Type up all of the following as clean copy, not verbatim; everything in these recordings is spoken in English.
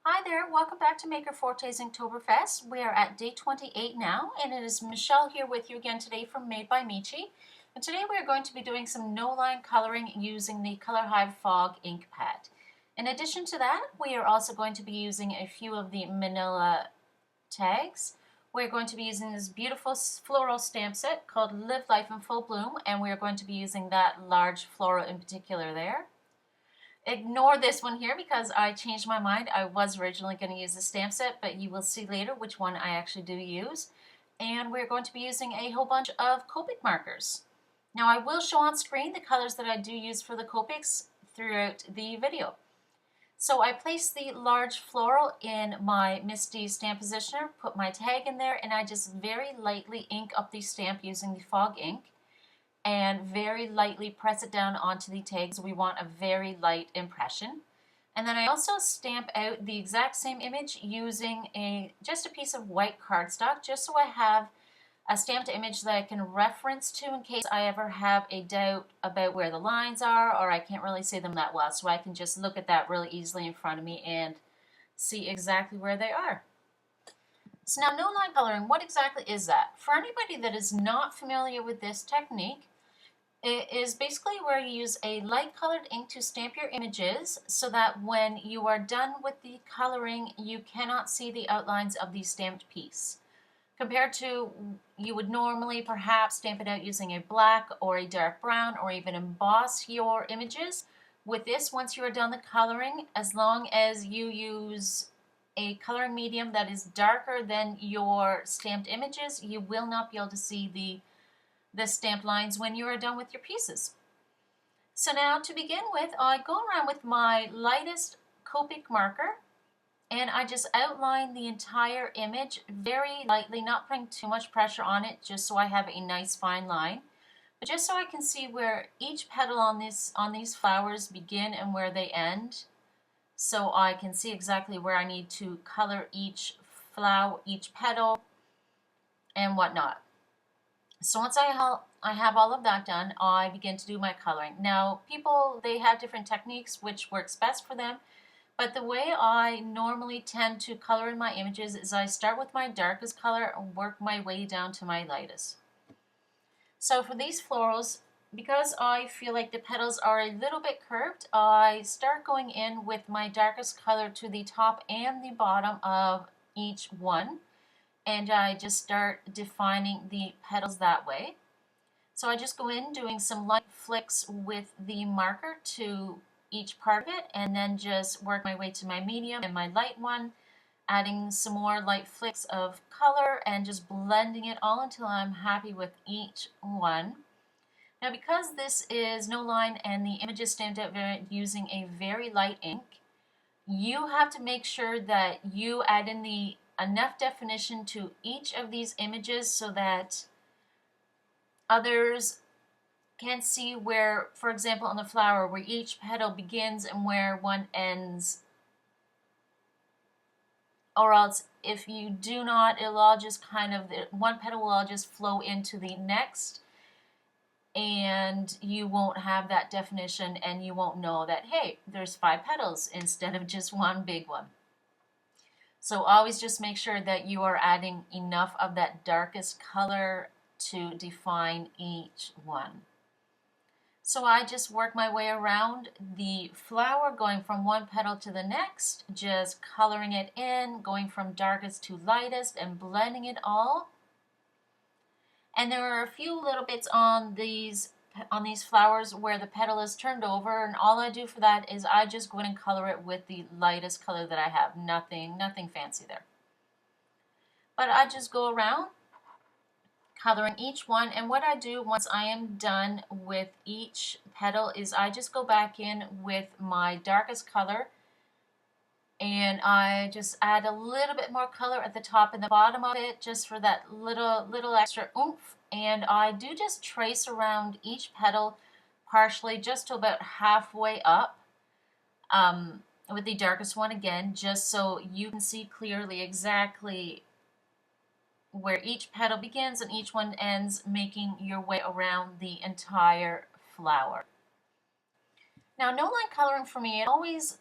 Hi there, welcome back to Maker Forte's Inktoberfest. We are at day 28 now, and it is Michelle here with you again today from Made by Michi. And today we are going to be doing some no-line coloring using the Color Hive Fog ink pad. In addition to that, we are also going to be using a few of the manila tags. We're going to be using this beautiful floral stamp set called Live Life in Full Bloom, and we are going to be using that large floral in particular there. Ignore this one here because I changed my mind. I was originally going to use the stamp set, but you will see later which one I actually do use. And we're going to be using a whole bunch of Copic markers. Now I will show on screen the colors that I do use for the Copics throughout the video. So I placed the large floral in my Misty stamp positioner, put my tag in there, and I just very lightly ink up the stamp using the fog ink. And very lightly press it down onto the tags. We want a very light impression. And then I also stamp out the exact same image using just a piece of white cardstock, just so I have a stamped image that I can reference to in case I ever have a doubt about where the lines are or I can't really see them that well. So I can just look at that really easily in front of me and see exactly where they are. So now no line coloring, what exactly is that? For anybody that is not familiar with this technique, it is basically where you use a light colored ink to stamp your images so that when you are done with the coloring, you cannot see the outlines of the stamped piece. Compared to you would normally perhaps stamp it out using a black or a dark brown or even emboss your images. With this, once you are done the coloring, as long as you use a coloring medium that is darker than your stamped images, you will not be able to see the stamped lines when you are done with your pieces. So now to begin with, I go around with my lightest Copic marker and I just outline the entire image very lightly, not putting too much pressure on it, just so I have a nice fine line, but just so I can see where each petal on these flowers begin and where they end, so I can see exactly where I need to color each flower, each petal, and whatnot. So once I have all of that done, I begin to do my coloring. Now, people, they have different techniques which works best for them, but the way I normally tend to color in my images is I start with my darkest color and work my way down to my lightest. So for these florals, because I feel like the petals are a little bit curved, I start going in with my darkest color to the top and the bottom of each one. And I just start defining the petals that way. So I just go in doing some light flicks with the marker to each part of it, and then just work my way to my medium and my light one, adding some more light flicks of color and just blending it all until I'm happy with each one. Now because this is no line and the image is stamped out using a very light ink, you have to make sure that you add in enough definition to each of these images so that others can see where, for example, on the flower, where each petal begins and where one ends. Or else, if you do not, it'll all just one petal will all just flow into the next, and you won't have that definition, and you won't know that, hey, there's 5 petals instead of just one big one. So always just make sure that you are adding enough of that darkest color to define each one. So I just work my way around the flower, going from one petal to the next, just coloring it in, going from darkest to lightest and blending it all. And there are a few little bits on these flowers where the petal is turned over, and all I do for that is I just go in and color it with the lightest color that I have. Nothing fancy there. But I just go around coloring each one, and what I do once I am done with each petal is I just go back in with my darkest color and I just add a little bit more color at the top and the bottom of it just for that little extra oomph. And I do just trace around each petal partially just to about halfway up with the darkest one again, just so you can see clearly exactly where each petal begins and each one ends, making your way around the entire flower. Now, no line coloring for me, it always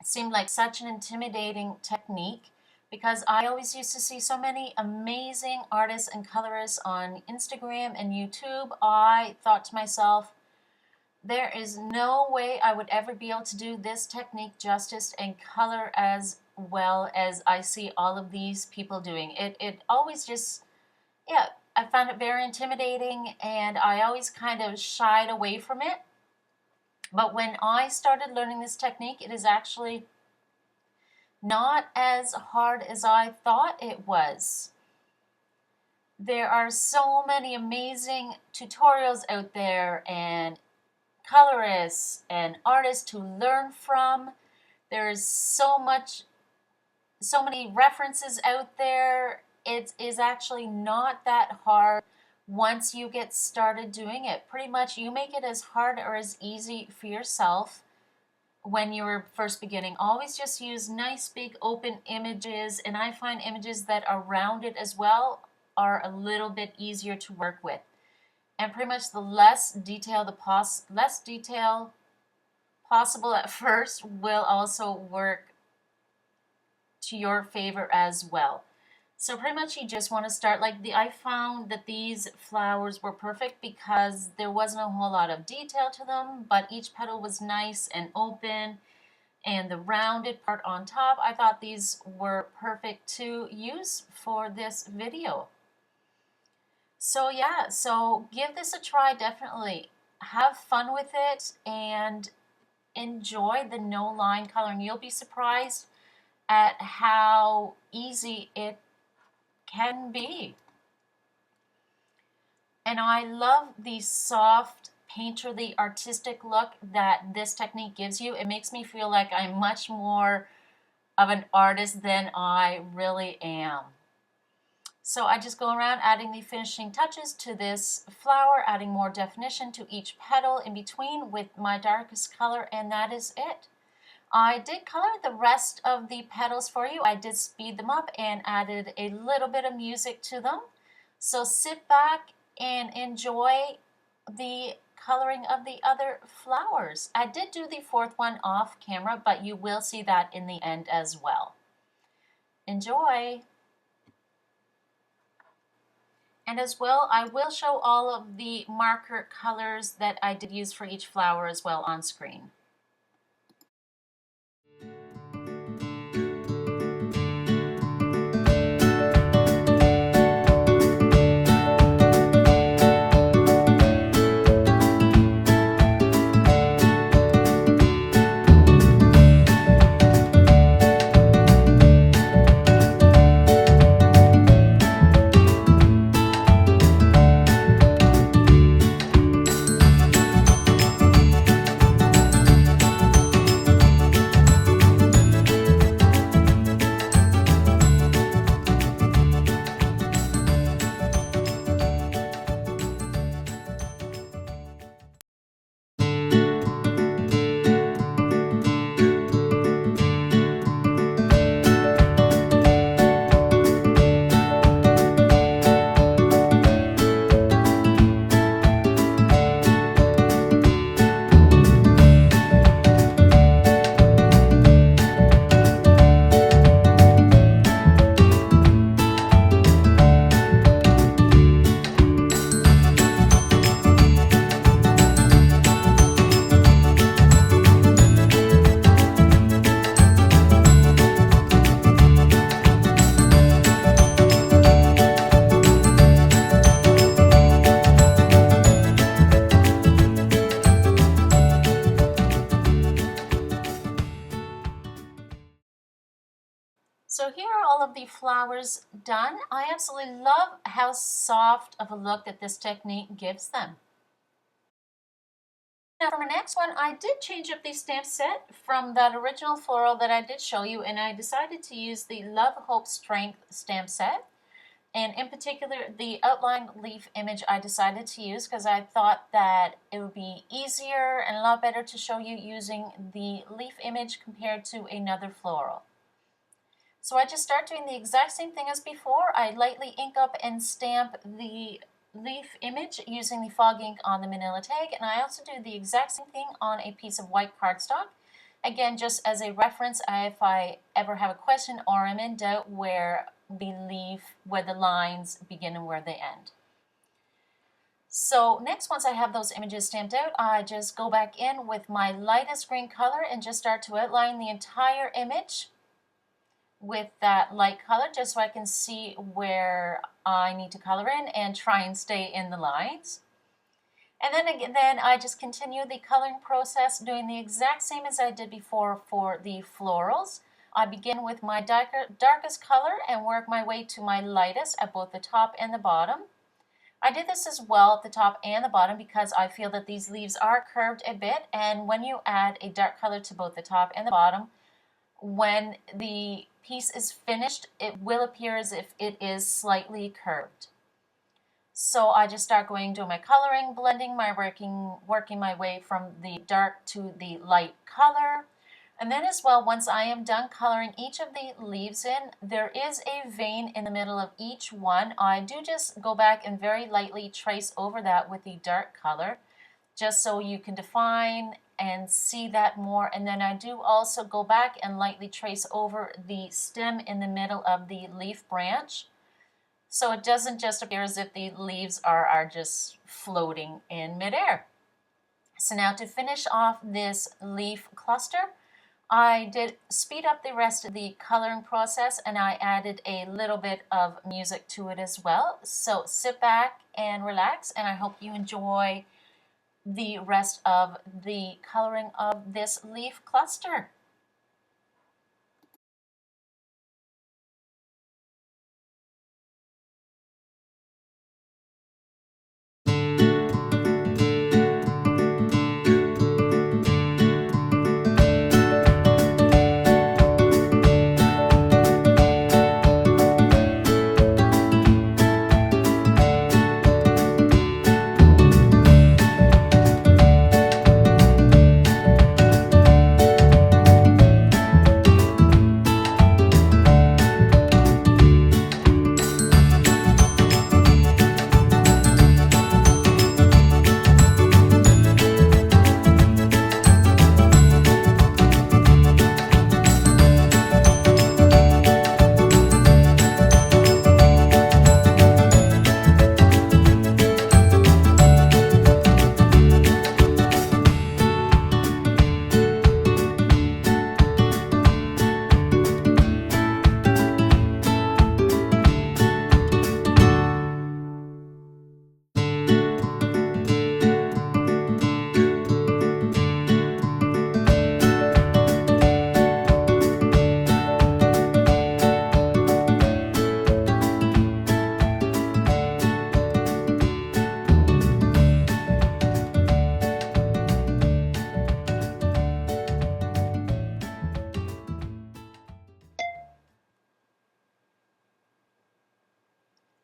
seemed like such an intimidating technique because I always used to see so many amazing artists and colorists on Instagram and YouTube. I thought to myself, there is no way I would ever be able to do this technique justice and color as well as I see all of these people doing. It always just, yeah, I found it very intimidating and I always kind of shied away from it. But when I started learning this technique, it is actually not as hard as I thought it was. There are so many amazing tutorials out there and colorists and artists to learn from. There's so many references out there. It is actually not that hard once you get started doing it. Pretty much you make it as hard or as easy for yourself when you're first beginning. Always just use nice big open images, and I find images that are rounded as well are a little bit easier to work with. And pretty much the less detail possible at first will also work to your favor as well. So pretty much you just want to start I found that these flowers were perfect because there wasn't a whole lot of detail to them, but each petal was nice and open, and the rounded part on top, I thought these were perfect to use for this video. So yeah, so give this a try, definitely. Have fun with it and enjoy the no line coloring. You'll be surprised at how easy it can be. And I love the soft, painterly, artistic look that this technique gives you. It makes me feel like I'm much more of an artist than I really am. So I just go around adding the finishing touches to this flower, adding more definition to each petal in between with my darkest color, and that is it. I did color the rest of the petals for you. I did speed them up and added a little bit of music to them. So sit back and enjoy the coloring of the other flowers. I did do the fourth one off camera, but you will see that in the end as well. Enjoy! And as well, I will show all of the marker colors that I did use for each flower as well on screen. So here are all of the flowers done. I absolutely love how soft of a look that this technique gives them. Now for my next one, I did change up the stamp set from that original floral that I did show you, and I decided to use the Love, Hope, Strength stamp set. And in particular, the outline leaf image I decided to use because I thought that it would be easier and a lot better to show you using the leaf image compared to another floral. So I just start doing the exact same thing as before. I lightly ink up and stamp the leaf image using the fog ink on the manila tag, and I also do the exact same thing on a piece of white cardstock. Again, just as a reference, if I ever have a question or I'm in doubt where the lines begin and where they end. So next, once I have those images stamped out, I just go back in with my lightest green color and just start to outline the entire image with that light color, just so I can see where I need to color in and try and stay in the lines. And then I just continue the coloring process, doing the exact same as I did before for the florals. I begin with my darkest color and work my way to my lightest at both the top and the bottom. I did this as well at the top and the bottom because I feel that these leaves are curved a bit, and when you add a dark color to both the top and the bottom, when the piece is finished, it will appear as if it is slightly curved. So I just start doing my coloring, blending, working my way from the dark to the light color. And then as well, once I am done coloring each of the leaves in, there is a vein in the middle of each one. I do just go back and very lightly trace over that with the dark color, just so you can define and see that more. And then I do also go back and lightly trace over the stem in the middle of the leaf branch, so it doesn't just appear as if the leaves are just floating in midair. So now to finish off this leaf cluster, I did speed up the rest of the coloring process, and I added a little bit of music to it as well. So sit back and relax, and I hope you enjoy the rest of the coloring of this leaf cluster.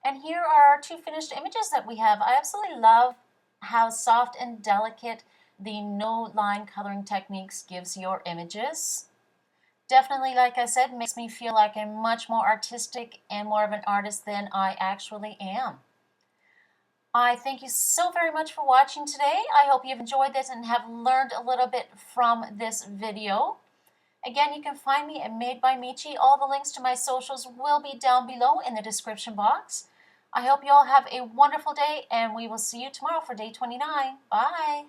And here are our two finished images that we have. I absolutely love how soft and delicate the no line coloring techniques gives your images. Definitely, like I said, makes me feel like I'm much more artistic and more of an artist than I actually am. I thank you so very much for watching today. I hope you've enjoyed this and have learned a little bit from this video. Again, you can find me at Made by Michi. All the links to my socials will be down below in the description box. I hope you all have a wonderful day, and we will see you tomorrow for day 29. Bye!